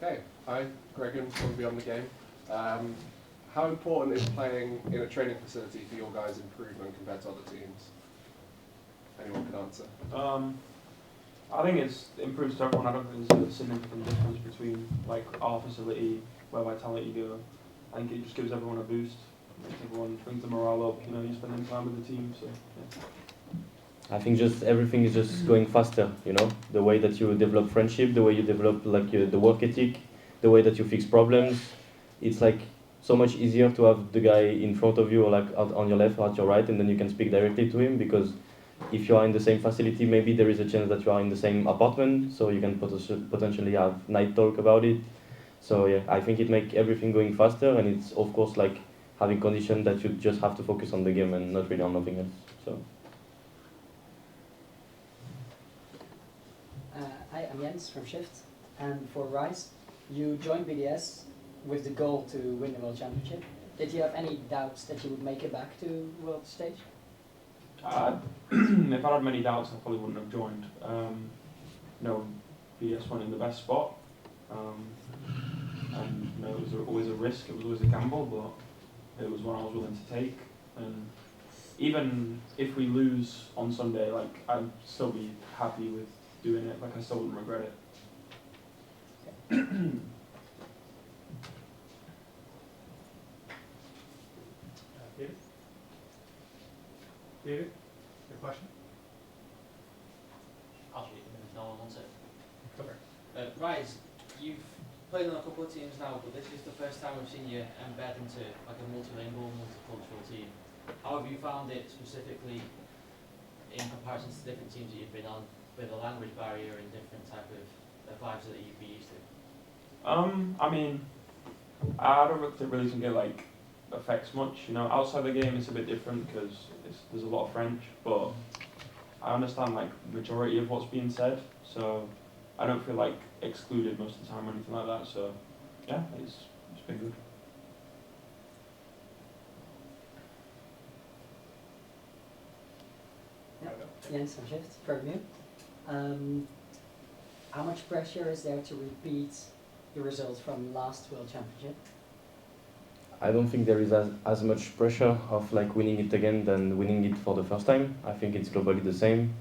Okay, hi, Gregan from Beyond the Game. How important is playing in a training facility for your guys' improvement compared to other teams? Anyone can answer. I think it improves to everyone. I don't think there's a significant difference between like our facility, where Vitality go. I think it just gives everyone a boost. Makes everyone, brings the morale up. You know, you're spending time with the team, so yeah. I think just everything is just going faster, you know, the way that you develop friendship, the way you develop like the work ethic, the way that you fix problems. It's like so much easier to have the guy in front of you or like out on your left or at your right, and then you can speak directly to him, because if you are in the same facility, maybe there is a chance that you are in the same apartment, so you can potentially have night talk about it. So yeah, I think it makes everything going faster, and it's of course like having conditions that you just have to focus on the game and not really on nothing else. So. Hi, I'm Jens from Shift, and for Rise, you joined BDS with the goal to win the World Championship. Did you have any doubts that you would make it back to World stage? If I had many doubts, I probably wouldn't have joined. No, BDS went in the best spot, and you know, it was always a risk. It was always a gamble, but it was one I was willing to take. And even if we lose on Sunday, like I'd still be happy with doing it. Like I still wouldn't regret it. David? David, your question? I'll shoot it if no one wants it. Cover. Rise, you've played on a couple of teams now, but this is the first time we've seen you embed into like a multilingual, multicultural team. How have you found it specifically in comparison to different teams that you've been on, with a language barrier and different type of vibes that you'd be used to? I mean, I don't really think it like affects much. You know, outside the game it's a bit different because there's a lot of French, but I understand like majority of what's being said, so I don't feel like excluded most of the time or anything like that. So yeah, it's been good. Jens from Shift, from you. How much pressure is there to repeat the results from last World Championship? I don't think there is as much pressure of like winning it again than winning it for the first time. I think it's globally the same.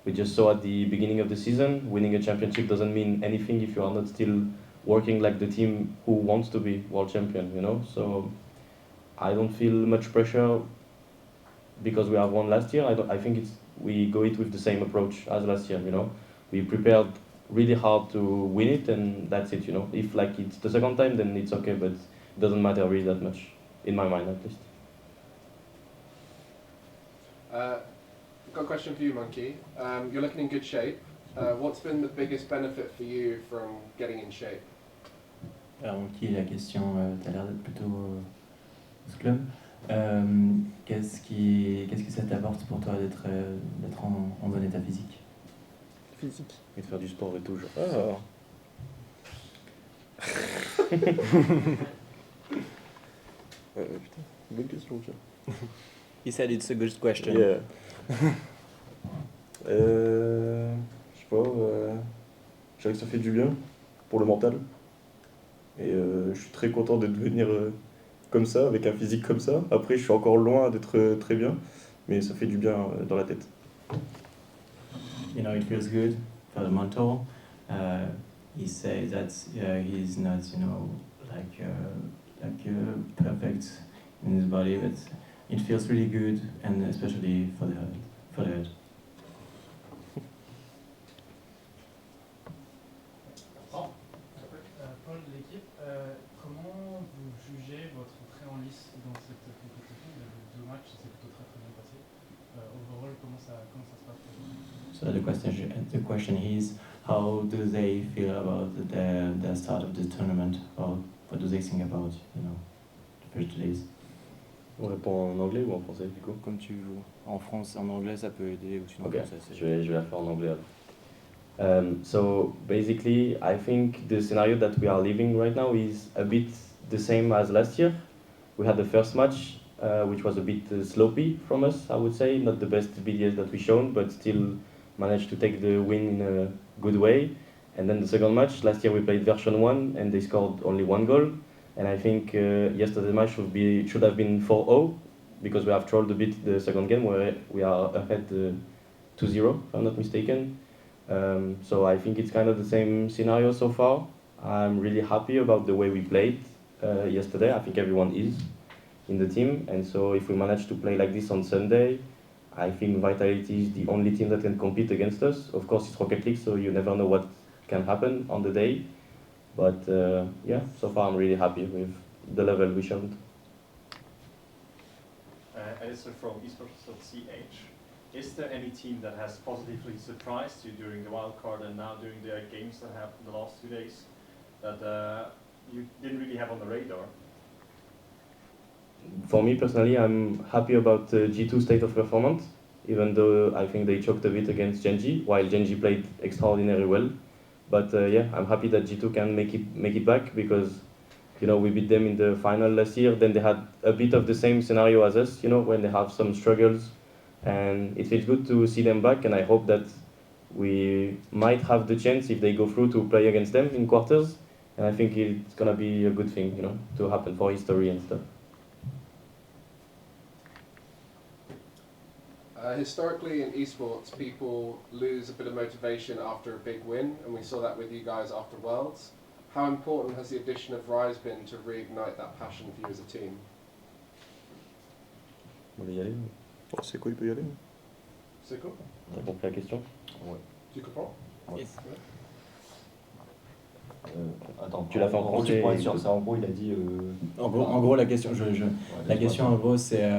We just saw at the beginning of the season, winning a championship doesn't mean anything if you are not still working like the team who wants to be world champion, you know? So I don't feel much pressure because we have won last year. I think we go it with the same approach as last year, you know? We prepared really hard to win it, and that's it, you know? If like it's the second time, then it's okay, but it doesn't matter really that much, in my mind at least. Got a question for you, Monkey. You're looking in good shape. What's been the biggest benefit for you from getting in shape? Alors, Monkey, la question, t'as l'air d'être plutôt muscleux. Qu'est-ce que ça t'apporte pour toi d'être en bon état physique? Physique. Et de faire du sport et tout. Ah. Putain, bonne question, tiens. He said it's a good question. Yeah. Je sais pas, je dirais que ça fait du bien pour le mental. Et je suis très content de devenir comme ça, avec un physique comme ça. Après, je suis encore loin d'être très bien, mais ça fait du bien dans la tête. You know, it feels good for the mental. He says that he's not, you know, perfect in his body, but it feels really good, and especially for the head. Paul de l'équipe, comment vous jugez votre entrée en lice dans cette compétition? Vous avez 2 matchs, c'est plutôt très bien passé. Overall, comment ça se passe pour vous? So the question is, how do they feel about the start of the tournament, or what do they think about, you know, the first days? On répond en anglais ou en français du coup? Comme tu veux. En France, en anglais, ça peut aider, ou sinon Okay, en français. je vais la faire en anglais alors. So basically, I think the scenario that we are living right now is a bit the same as last year. We had the first match, which was a bit sloppy from us, I would say. Not the best BDS that we shown, but still managed to take the win in a good way. And then the second match, last year we played version 1 and they scored only 1 goal. And I think yesterday's match should have been 4-0 because we have trolled a bit the second game where we are ahead 2-0, if I'm not mistaken. So I think it's kind of the same scenario so far. I'm really happy about the way we played yesterday. I think everyone is in the team. And so if we manage to play like this on Sunday, I think Vitality is the only team that can compete against us. Of course, it's Rocket League, so you never know what can happen on the day. But yeah, so far I'm really happy with the level we showed. Alistair from esports.ch. Is there any team that has positively surprised you during the wildcard and now during the games that happened the last 2 days that you didn't really have on the radar? For me personally, I'm happy about G2 state of performance, even though I think they choked a bit against Genji, while Genji played extraordinarily well. But yeah, I'm happy that G2 can make it back because, you know, we beat them in the final last year. Then they had a bit of the same scenario as us, you know, when they have some struggles. And it feels good to see them back, and I hope that we might have the chance, if they go through, to play against them in quarters. And I think it's gonna be a good thing, you know, to happen for history and stuff. Historically in esports, people lose a bit of motivation after a big win, and we saw that with you guys after Worlds. How important has the addition of Rise been to reignite that passion for you as a team? Vous voulez y aller? Oh, c'est quoi, il peut y aller? C'est cool. T'as compris la question? Ouais. Tu comprends? Yes. Attends, Tu l'as fait en français, pour être sûr, ça, en gros, il a dit. En gros, la question, la question en gros, c'est,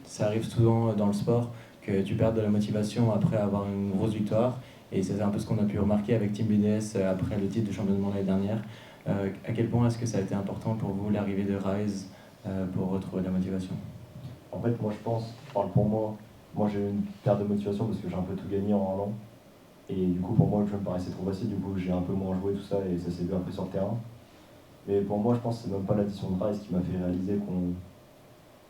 ça arrive souvent dans le sport que tu perds de la motivation après avoir une grosse victoire, et c'est un peu ce qu'on a pu remarquer avec Team BDS après le titre de champion du monde l'année dernière. À quel point est-ce que ça a été important pour vous l'arrivée de Rise pour retrouver la motivation? En fait, moi, je pense, je parle pour moi, j'ai eu une perte de motivation parce que j'ai un peu tout gagné en 1 an. Et du coup, pour moi, le jeu me paraissait trop facile, du coup, j'ai un peu moins joué, tout ça, et ça s'est vu après sur le terrain. Mais pour moi, je pense que c'est même pas l'addition de Rise qui m'a fait réaliser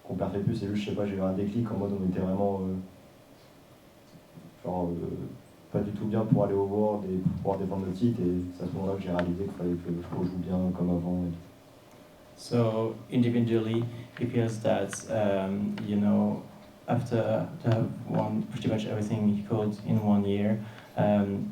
qu'on perdait plus, c'est juste, je sais pas, j'ai eu un déclic en mode on était vraiment pas du tout bien pour aller au World et pour pouvoir défendre le titre, et c'est à ce moment-là que j'ai réalisé qu'il fallait que je rejoue bien comme avant. So individually, he feels that you know, after to have won pretty much everything he could in 1 year,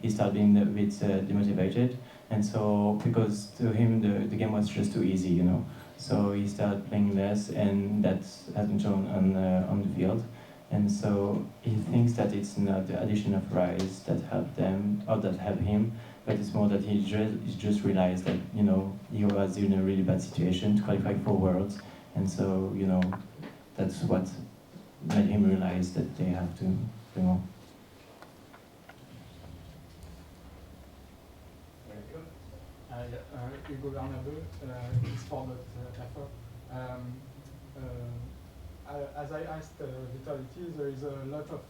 he started being a bit demotivated, and so because to him the game was just too easy, you know. So he started playing less, and that hasn't shown on the field. And so he thinks that it's not the addition of Rise that helped them or that helped him, but it's more that he just realized that, you know, he was in a really bad situation to qualify for Worlds, and so, you know, that's what made him realize that they have to do more. Hugo Bernabeu, eSport.fr. As I asked Vitality, there is a lot of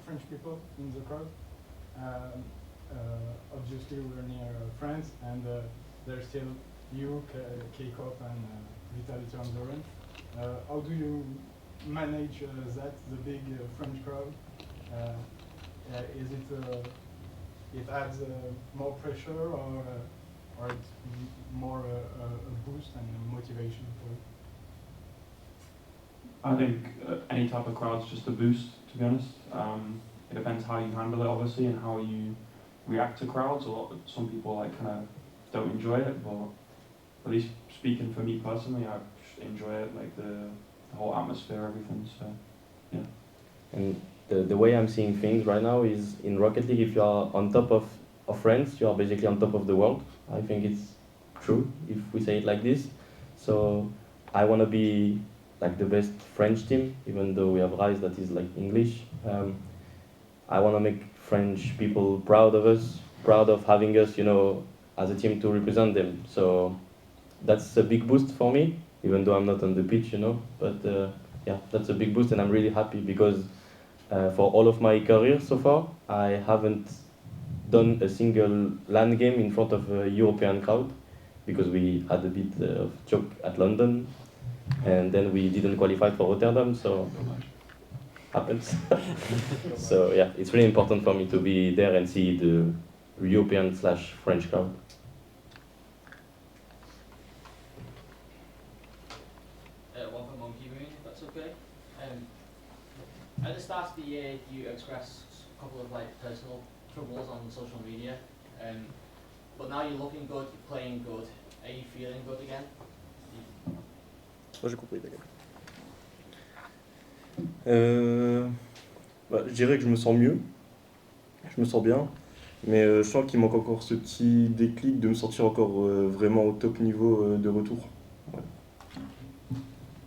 French people in the crowd. Obviously, we're near France, and there's still you, K-Corp, and Vitality on the run. How do you manage that, the big French crowd? Is it adds more pressure, or it's more a boost and a motivation for you? I think any type of crowd's just a boost, to be honest. It depends how you handle it, obviously, and how you react to crowds. Some people like kind of don't enjoy it, but at least speaking for me personally, I just enjoy it, like the whole atmosphere, everything. So, yeah. And the way I'm seeing things right now is in Rocket League, if you are on top of France, you are basically on top of the world. I think it's true if we say it like this. So I want to be like the best French team, even though we have Rise that is like English. I want to make French people proud of us, proud of having us, you know, as a team to represent them. So that's a big boost for me, even though I'm not on the pitch, you know. But yeah, that's a big boost, and I'm really happy because for all of my career so far, I haven't done a single LAN game in front of a European crowd because we had a bit of choke at London, and then we didn't qualify for Rotterdam, so happens. So yeah, it's really important for me to be there and see European/French crowd. One for Monkey Moon, if that's okay. At the start of the year, you expressed a couple of like personal troubles on social media, but now you're looking good, you're playing good. Are you feeling good again? Moi j'ai compris, d'accord. Je dirais que je me sens mieux, je me sens bien, mais je sens qu'il manque encore ce petit déclic de me sentir encore vraiment au top niveau de retour. Ouais.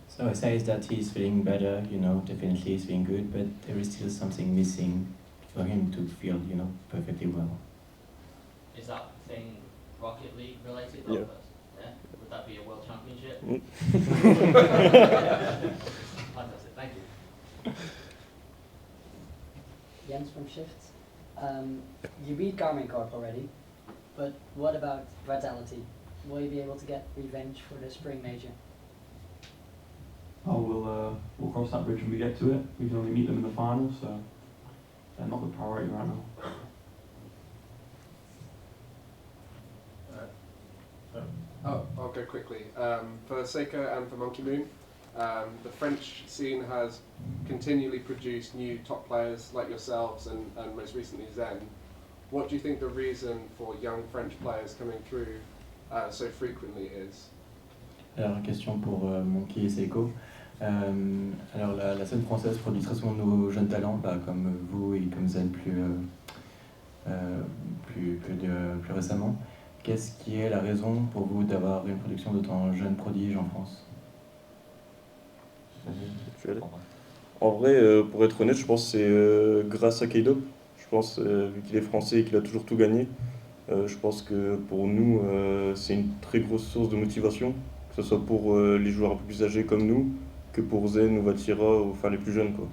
So he says that he's feeling better, you know, definitely he's feeling good, but there is still something missing for him to feel, you know, perfectly well. Is that thing Rocket League related? Yeah. Yeah? Would that be a world championship? Mm. Fantastic, thank you. Jens from Shift. You beat Carmine Corp already, but what about Vitality? Will you be able to get revenge for the spring major? Oh, we'll cross that bridge when we get to it. We can only meet them in the final, so they're not the priority right now. I'll go quickly. For Seika and for Monkey Moon, the French scene has continually produced new top players like yourselves and most recently Zen. What do you think the reason for young French players coming through so frequently is? Alors, question pour Monkey et Seiko. Alors, la scène française produit très souvent de nouveaux jeunes talents, bah, comme vous et comme Zen plus récemment. Qu'est-ce qui est la raison pour vous d'avoir une production d'autant jeunes prodiges en France? Tu veux aller ? En vrai, pour être honnête, je pense que c'est grâce à K-Dop. Je pense, vu qu'il est français et qu'il a toujours tout gagné, je pense que pour nous, c'est une très grosse source de motivation, que ce soit pour les joueurs un peu plus âgés comme nous, que pour Zen ou Vatira, ou enfin les plus jeunes, quoi.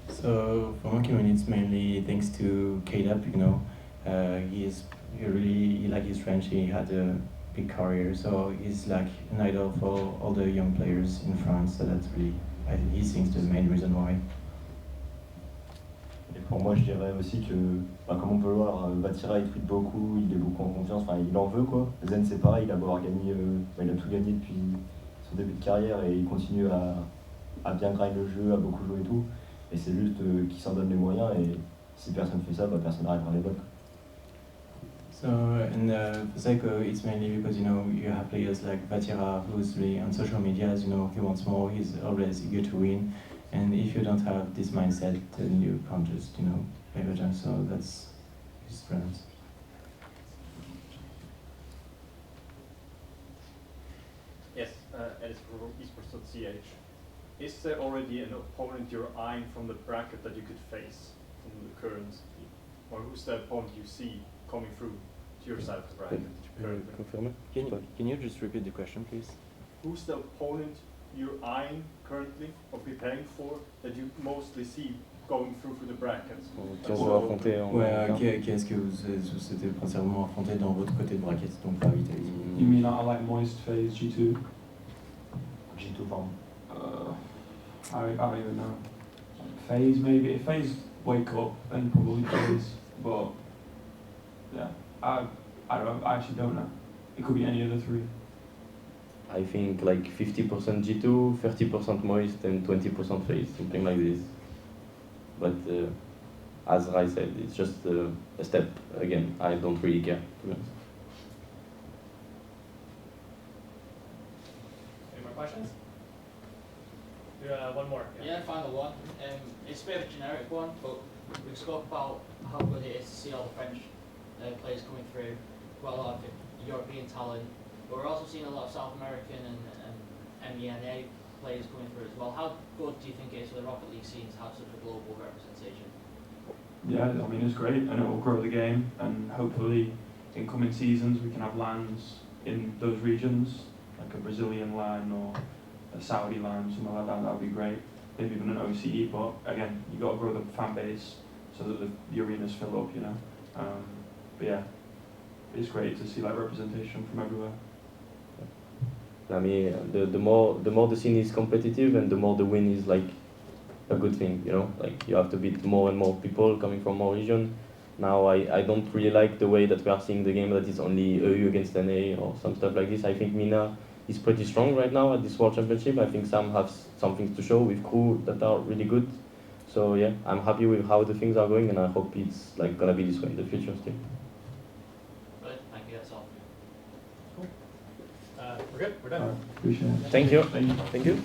So for Monkey Man, it's mainly thanks to K-Dop, you know. He like his French, he had a big career, so he's like an idol for all the young players in France, so that's really, he thinks the main reason why. Et pour moi, je dirais aussi que, comme on peut le voir, Vatira il tweet beaucoup, il est beaucoup en confiance, enfin il en veut quoi. Zen c'est pareil, il a beau avoir gagné, il a tout gagné depuis son début de carrière et il continue à bien grind le jeu, à beaucoup jouer et tout. Et c'est juste qu'il s'en donne les moyens et si personne fait ça, personne n'arrive par les blocs. So in Seiko, it's mainly because, you know, you have players like Vatira, who's really on social media, you know, he wants more, he's always eager to win. And if you don't have this mindset, then you can't just, you know, play better. So that's his strength. Yes, Edis from esports.ch. Is there already an opponent you're eyeing from the bracket that you could face from the current team? Or who's the opponent you see coming through to your side of the bracket currently? Confirmer. Can you just repeat the question, please? Who's the opponent you're eyeing currently or preparing for that you mostly see going through the brackets? Qui on va affronter en Ouais, qui est-ce que vous êtes principalement affronté dans votre côté de bracket, donc pas Vitality? You mean I like Moist, FaZe, G2? G2 pardon. I don't even know. FaZe maybe. If FaZe wake up, then probably FaZe. But yeah, I don't know. I actually don't know. It could be any of the three. I think like 50% G2, 30% Moist, and 20% FaZe, something like this. But as Rai said, it's just a step. Again, I don't really care, to be honest. Any more questions? One more. Yeah, final one. It's a bit of a generic one, but we've spoke about how good it is to see all the French players coming through, well, a lot of European talent, but we're also seeing a lot of South American and MENA players coming through as well. How good do you think it is for the Rocket League scene to have such a global representation? Yeah, I mean it's great, and it will grow the game, and hopefully in coming seasons we can have lands in those regions, like a Brazilian LAN or a Saudi LAN, something like that. That would be great. Maybe even an OCE, but again, you got to grow the fan base so that the arenas fill up, you know. But yeah, it's great to see like representation from everywhere. I mean, the more the scene is competitive, and the more the win is like a good thing, you know. Like you have to beat more and more people coming from more region. Now I don't really like the way that we are seeing the game, that it's only EU against NA or some stuff like this. I think Mina is pretty strong right now at this World Championship. I think Sam has some things to show with crew that are really good. So yeah, I'm happy with how the things are going, and I hope it's like gonna be this way in the future still. Brilliant, thank you, that's all. We're good, we're done. Appreciate it. Thank you. Thank you. Thank you.